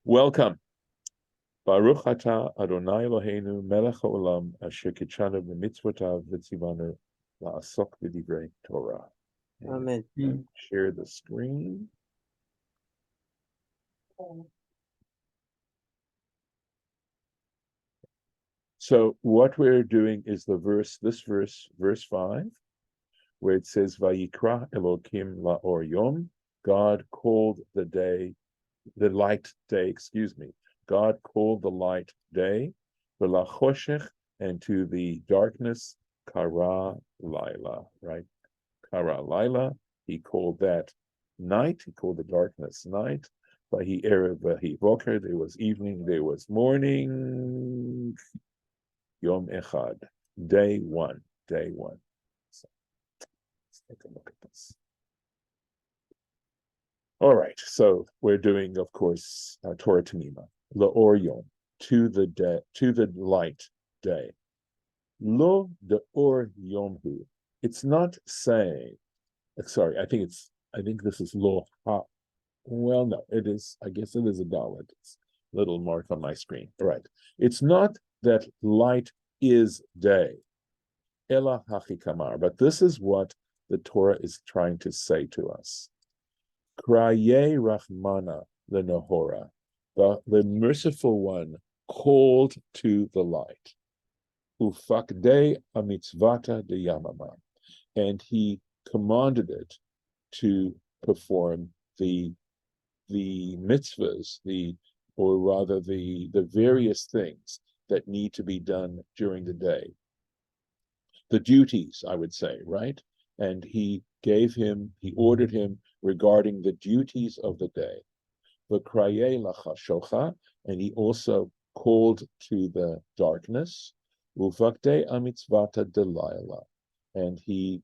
Welcome. Baruch atah Adonai Eloheinu melech haolam asher kitshanu b'mitzvotav v'tzivanu la'asok b'divrei Torah. Amen. Share the screen. So what we're doing is verse 5, where it says, Vayikra Elokim laor yom, God called the light day, God called the light day, v'lachoshech, and to the darkness, kara laila, right? Kara laila, he called that night, he called the darkness night. Vahi erev, vahi boker, there was evening, there was morning. Yom echad, day one. So let's take a look at this. All right, so we're doing, of course, Torah Temimah, Laor Yom, to the light day. Lo deor yomhu. It's not saying. Sorry, I think this is lo ha. Well, no, it is. I guess it is a dalet. It's a little mark on my screen. All right, it's not that light is day. Ela hachikamar. But this is what the Torah is trying to say to us. Kraye Rahmana lenahora, the merciful one called to the light. Ufakde amitzvata de yamama, and he commanded it to perform the mitzvahs, the various things that need to be done during the day. The duties, I would say, right? And he ordered him regarding the duties of the day. V'kraye lachashocha, and he also called to the darkness. Uvakde amitzvata delayla, and he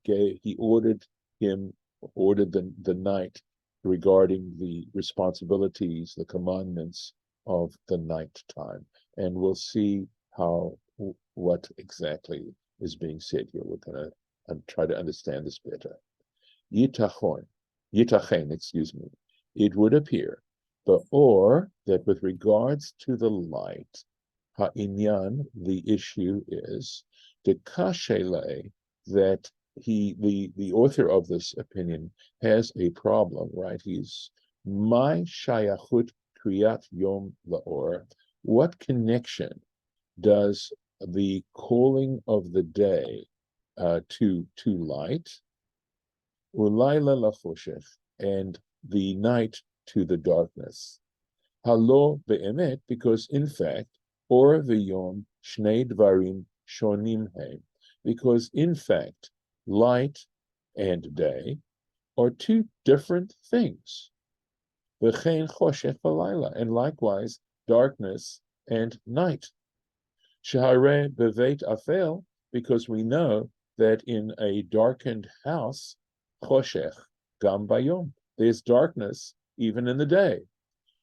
ordered the night regarding the responsibilities, the commandments of the night time. And we'll see what exactly is being said here. We're going to try to understand this better. Yitachen, it would appear, that with regards to the light, ha'inyan, the issue is, the kashele, that the author of this opinion has a problem, right? He's my shayachut kriyat yom laor. What connection does the calling of the day to light, ulayla lachoshech, and the night to the darkness? Halo be'emet, because in fact, or v'yom shnei dvarim shonim heim, because in fact, light and day are two different things. V'chein choshech v'layla, and likewise darkness and night. Shehare beveit afel, because we know that in a darkened house, choshech gam bayom, there's darkness even in the day.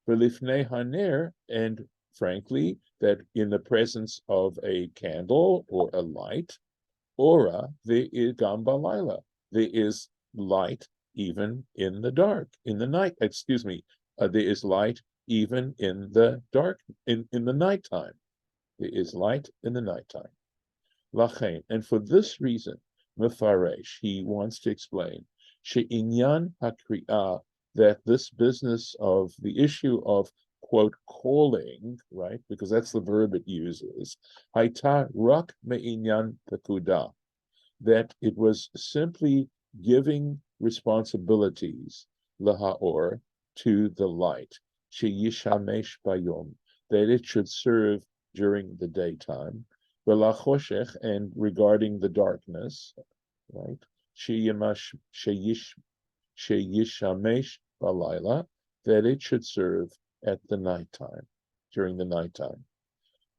V'lifnei haner, and frankly, that in the presence of a candle or a light, ora ve'ir gam balayla, there is light even in the dark, in the night. There is light even in the dark, in the nighttime. There is light in the nighttime. Lachein, and for this reason, Mefaresh, he wants to explain, she'inyan hakri'ah, that this business of the issue of, quote, calling, right, because that's the verb it uses, haita rak me'inyan pekudah, that it was simply giving responsibilities, lahaor, to the light, sheyishamesh bayom, that it should serve during the daytime, v'lachoshech, and regarding the darkness, right, sheyishamesh balayla, that it should serve at the nighttime, during the nighttime.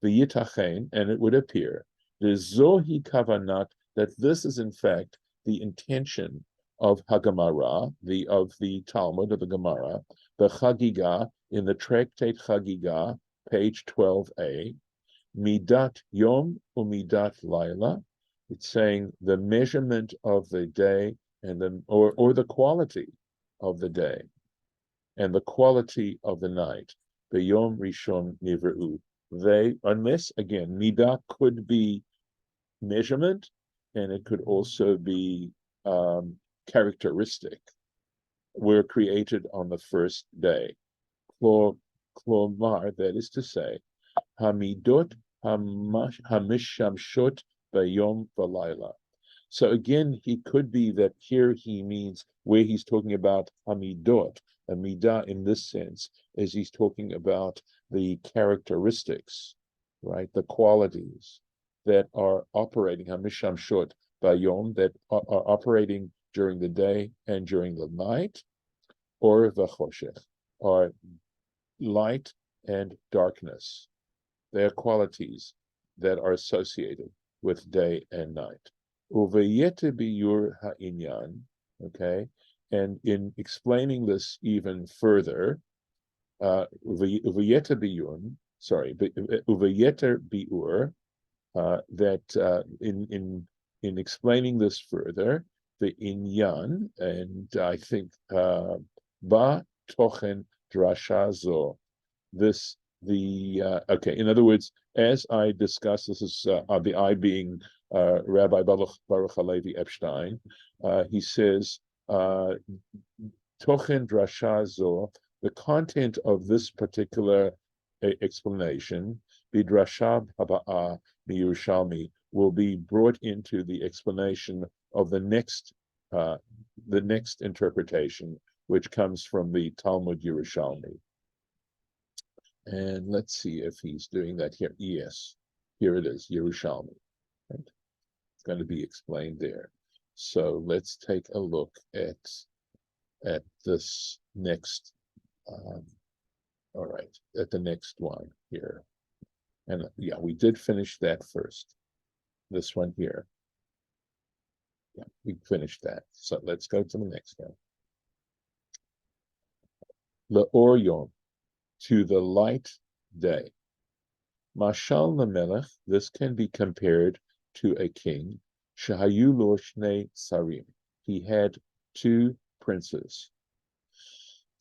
V'yitachen, and it would appear, the zohi kavanat, that this is in fact the intention of Hagamara, of the Talmud, of the Gemara, the Chagiga, in the tractate Chagiga, page 12a, midat yom umidat laila. It's saying the measurement of the day and the quality of the day and the quality of the night. b'yom rishon nivru. They, unless again, midah could be measurement, and it could also be characteristic, were created on the first day. Klomar, that is to say, hamidot hamishamshot bayom v'layla. So again, he could be that here he means where he's talking about hamidot, a midah in this sense, is he's talking about the characteristics, right? The qualities that are operating, hamishamshot bayom, that are operating during the day and during the night, or v'choshech, are light and darkness. They are qualities that are associated with day and night. Uvayete biyur ha'inyan, okay, and in explaining this even further, uvayete biyun, sorry, uvayete biur, that in explaining this further, the inyan, and I think ba tochen drasha zo, this okay. In other words, as I discussed, this is the I being Rabbi Baruch Halevi Epstein. He says, "Tochen drasha zo," the content of this particular explanation, bidrasha haba'a miyushalmi, will be brought into the explanation of the next interpretation, which comes from the Talmud Yerushalmi. And let's see if he's doing that here. Yes, here it is, Yerushalmi. Right? It's going to be explained there. So let's take a look at this next. All right, at the next one here. And yeah, we did finish that first. This one here. Yeah, we finished that. So let's go to the next one. Laor yom, to the light day. Mashal Lamelech, this can be compared to a king. Shahayu lo shnei sarim, he had two princes.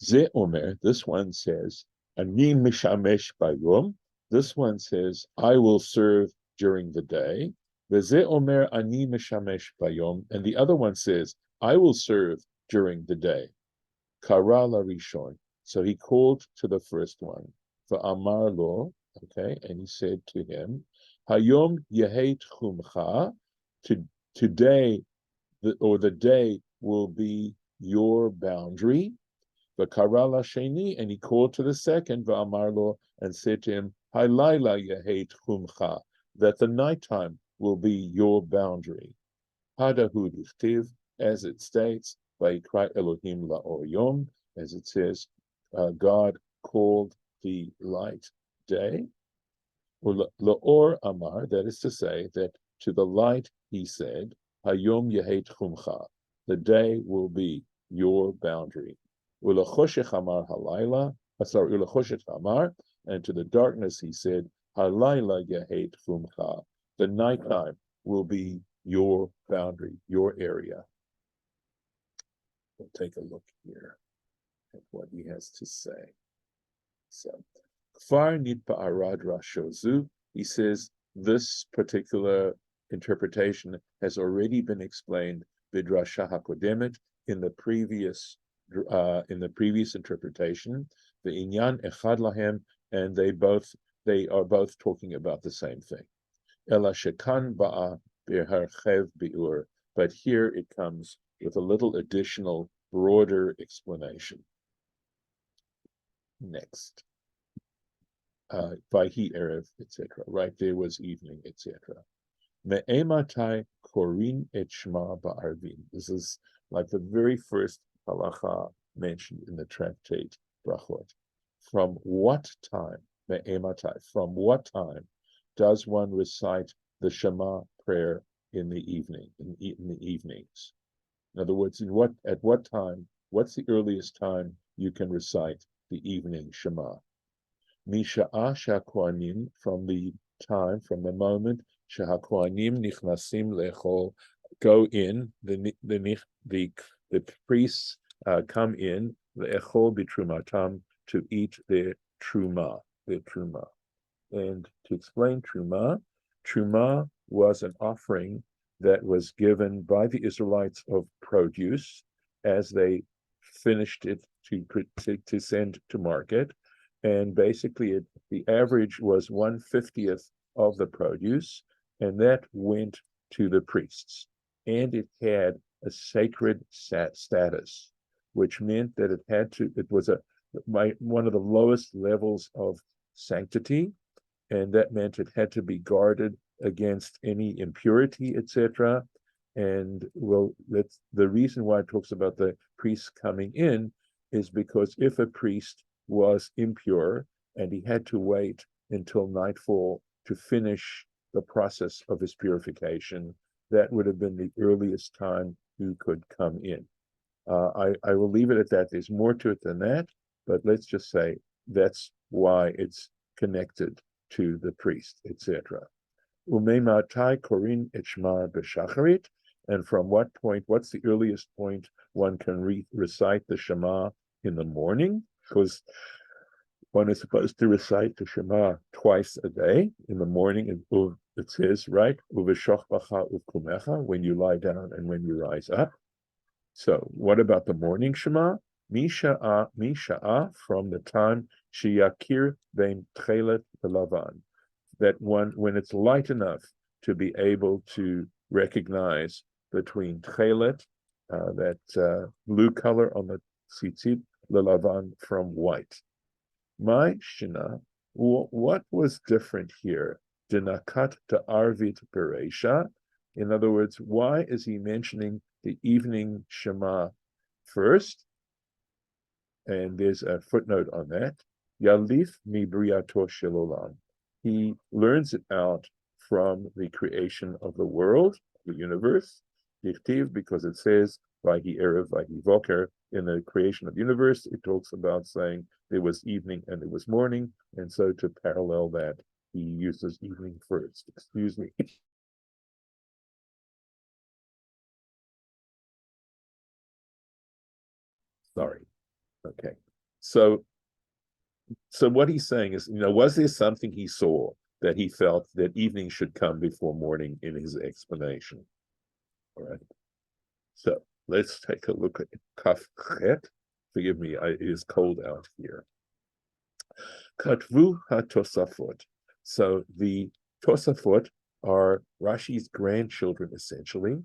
Ze omer, this one says, ani mishamesh bayom, this one says, I will serve during the day. Ze omer ani mishamesh bayom, and the other one says, I will serve during the day. Kara la rishon, so he called to the first one, for Amar lo, okay, and he said to him, Hayom yehet chumcha, today, the day will be your boundary. The Kara la sheni, and he called to the second, Amar lo, and said to him, Halayla yehet chumcha, that the nighttime will be your boundary. Hadahu dichtiv, as it states, Vayikra Elohim laor yom, as it says, God called the light day. Laor amar, that is to say, that to the light he said, Hayom yehet chumcha, the day will be your boundary. Ulachoshech amar halayla, ulachoshech amar, and to the darkness he said, Halayla yehet chumcha, the nighttime will be your boundary, your area. We'll take a look here at what he has to say. So, Kfar nitpa arad rashozu, he says this particular interpretation has already been explained bidrasha hakodemet in the previous interpretation. The inyan echad lahem, and they are both talking about the same thing. Ela shekan ba'a b'harchev bi'ur, but here it comes with a little additional, broader explanation. Next, Vayhi erev, etc. Right, there was evening, etc. Me'ematai korin et shema ba'arvin. This is like the very first halacha mentioned in the tractate Brachot. From what time, me'ematai, from what time does one recite the Shema prayer in the evening, in the evenings? In other words, at what time, what's the earliest time you can recite the evening Shema? Misha'a sha'kohanim, from the moment sha'kohanim nichnasim lechol, go in, the priests come in, lechol bitrumatam, to eat their Truma, the Truma. And to explain Truma was an offering that was given by the Israelites of produce as they finished it to send to market. And basically, the average was 1/50th of the produce, and that went to the priests. And it had a sacred status, which meant that it was one of the lowest levels of sanctity, and that meant it had to be guarded against any impurity, etc. And that's the reason why it talks about the priests coming in, is because if a priest was impure and he had to wait until nightfall to finish the process of his purification, that would have been the earliest time he could come in. I will leave it at that. There's more to it than that, but let's just say that's why it's connected to the priest, etc. Umeimatai korin et shema b'shacharit, and from what point, what's the earliest point one can recite the Shema in the morning? Because one is supposed to recite the Shema twice a day. In the morning, it says, right, uveshochbacha uvkumecha, when you lie down and when you rise up. So what about the morning Shema? Misha'a, from the time sheyakir bein tchelet v'lavan, that when it's light enough to be able to recognize between tchelet, that blue color on the tzitzit, lelavan, from white. My shina, what was different here? Dinakat to arvit bereisha. In other words, why is he mentioning the evening Shema first? And there's a footnote on that. Yalif mi briato shel olam. He learns it out from the creation of the world, the universe. Dichtiv, because it says Vahi erev, Vahi voker. In the creation of the universe, it talks about saying there was evening and there was morning, and so to parallel that, he uses evening first. Excuse me. Sorry. Okay. So what he's saying is, was there something he saw that he felt that evening should come before morning in his explanation? All right. So let's take a look at Kaf Chet. Forgive me, it is cold out here. Katvu ha-Tosafot. So the Tosafot are Rashi's grandchildren, essentially.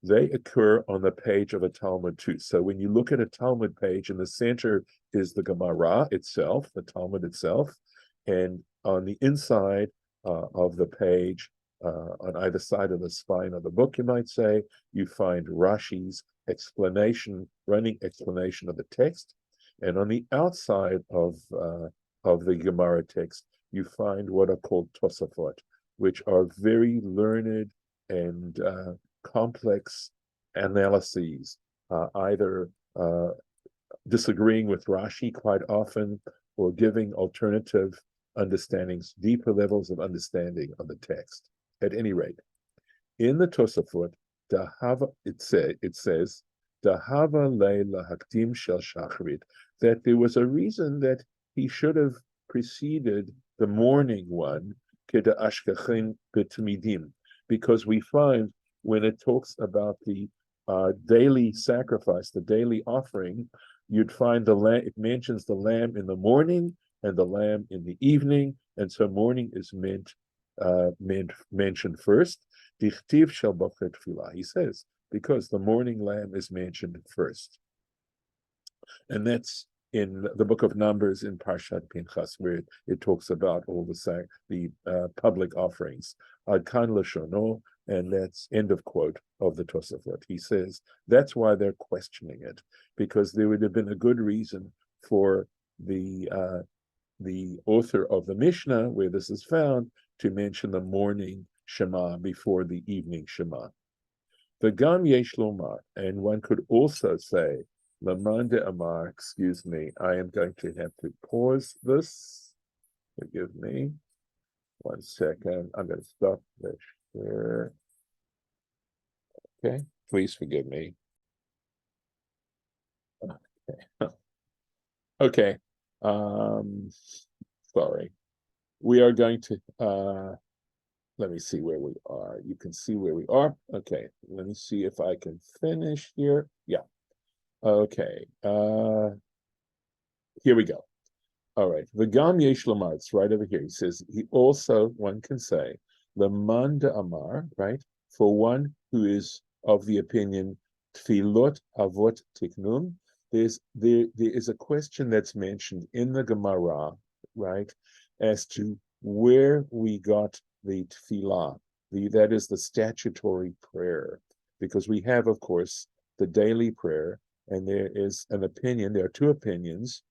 They occur on the page of a Talmud too. So when you look at a Talmud page, in the center is the Gemara itself, the Talmud itself, and on the inside of the page, on either side of the spine of the book, you might say, you find Rashi's running explanation of the text, and on the outside of the Gemara text, you find what are called Tosafot, which are very learned and complex analyses, either disagreeing with Rashi quite often or giving alternative understandings, deeper levels of understanding of the text. At any rate, in the Tosafot, it says, Dahava leila haktim shel shacharit, that there was a reason that he should have preceded the morning one, keda ashkachin b'tmidim, because we find when it talks about the daily sacrifice, the daily offering, you'd find it mentions the lamb in the morning and the lamb in the evening, and so morning is mentioned first. Dichtiv shel bocher tefillah, he says, because the morning lamb is mentioned first. And that's in the book of Numbers in Parshat Pinchas, where it talks about all the public offerings. Ad kan lashono, and that's end of quote of the Tosafot. He says that's why they're questioning it, because there would have been a good reason for the author of the Mishnah, where this is found, to mention the morning Shema before the evening Shema. The Gam Yesh Lomar, and one could also say, Lamanda Amar, excuse me, I am going to have to pause this. Forgive me. 1 second. I'm going to stop this here. Okay, please forgive me. Okay. Okay. Sorry. We are going to, let me see where we are. You can see where we are. Okay, let me see if I can finish here. Yeah. Okay. Here we go. All right. V'gam yesh lomar, it's right over here. He says, he also, one can say, leman amar, right? For one who is of the opinion, tfilot avot tiknun, there is a question that's mentioned in the Gemara, right, as to where we got the tefillah, that is the statutory prayer, because we have, of course, the daily prayer, and there is an opinion, there are two opinions,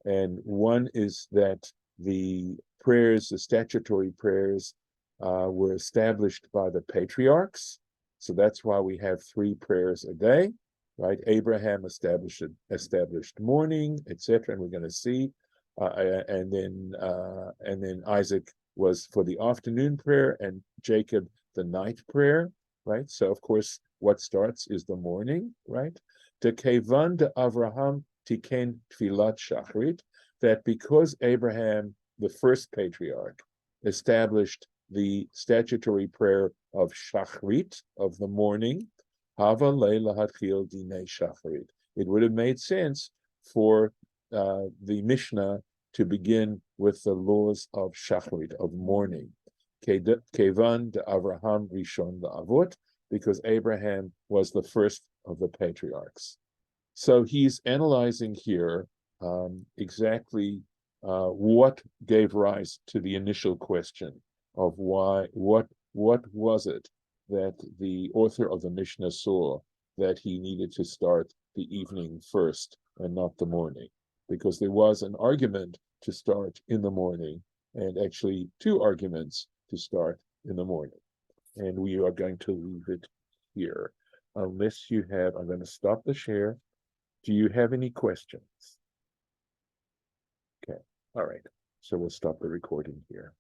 and one is that the prayers, the statutory prayers, were established by the patriarchs. So that's why we have 3 prayers a day, right? Abraham established morning, etc. And we're going to see, and then Isaac was for the afternoon prayer, and Jacob the night prayer, right? So of course, what starts is the morning, right? De kevan de Avraham tiken tfilat shachrit, that because Abraham, the first patriarch, established the statutory prayer of shachrit, of the morning, hava leila hatchil dinei shachrit. It would have made sense for the Mishnah to begin with the laws of shachrit, of mourning. Kevan de Avraham rishon la'avot, because Abraham was the first of the patriarchs. So he's analyzing here exactly what gave rise to the initial question of what was it that the author of the Mishnah saw that he needed to start the evening first and not the morning, because there was an argument to start in the morning, and actually 2 arguments to start in the morning. And we are going to leave it here. Unless you have, I'm going to stop the share. Do you have any questions? Okay, all right. So we'll stop the recording here.